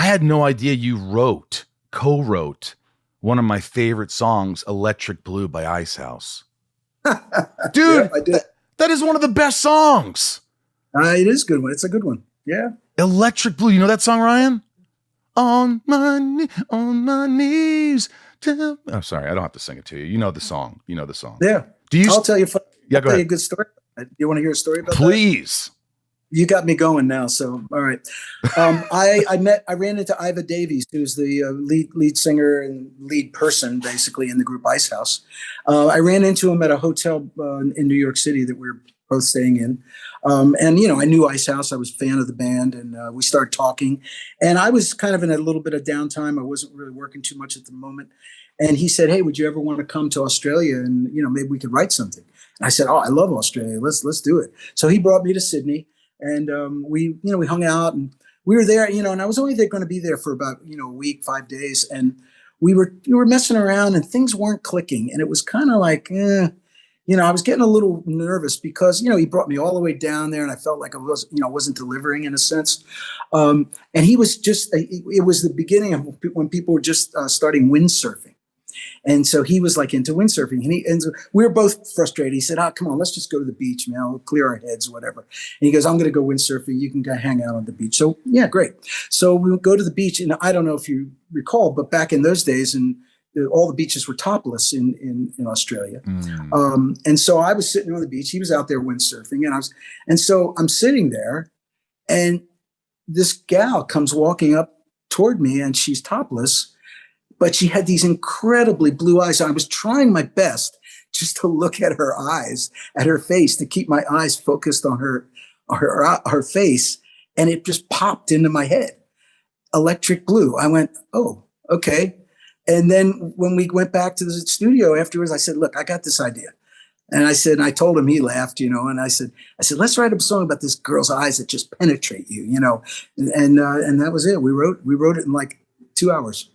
I had no idea you co-wrote one of my favorite songs, Electric Blue by Icehouse. Dude, I did. That is one of the best songs. It is a good one. It's a good one. Yeah. Electric Blue. You know that song, Ryan? On my knees. Oh, sorry. I don't have to sing it to you. You know the song. Yeah. I'll tell you go ahead. a good story. You want to hear a story about Please. that? You got me going now. So, all right. I ran into Iva Davies, who's the lead singer and lead person basically in the group Icehouse. I ran into him at a hotel in New York City that we were both staying in. And, I knew Icehouse. I was a fan of the band, and we started talking. And I was kind of in a little bit of downtime. I wasn't really working too much at the moment. And he said, "Hey, would you ever want to come to Australia and, maybe we could write something?" And I said, "Oh, I love Australia. Let's do it." So he brought me to Sydney. And we hung out, and we were there, and I was only going to be there for about, a week, 5 days. And we were messing around, and things weren't clicking. And it was kind of like, I was getting a little nervous because, he brought me all the way down there, and I felt like I was, wasn't delivering in a sense. And he was it was the beginning of when people were just starting windsurfing. And so he was like into windsurfing, and we were both frustrated. He said, "Oh, come on, let's just go to the beach, man. We'll clear our heads, whatever." And he goes, "I'm going to go windsurfing. You can go hang out on the beach." So yeah, great. So we would go to the beach, and I don't know if you recall, but back in those days, and all the beaches were topless in Australia. Mm. And so I was sitting on the beach. He was out there windsurfing, and so I'm sitting there, and this gal comes walking up toward me, and she's topless. But she had these incredibly blue eyes. I was trying my best just to look at her eyes, at her face, to keep my eyes focused on her face. And it just popped into my head. Electric Blue. I went, "Oh, okay." And then when we went back to the studio afterwards, I said, "Look, I got this idea." And I told him, he laughed, and I said, "Let's write a song about this girl's eyes that just penetrate you, And that was it. We wrote it in like 2 hours.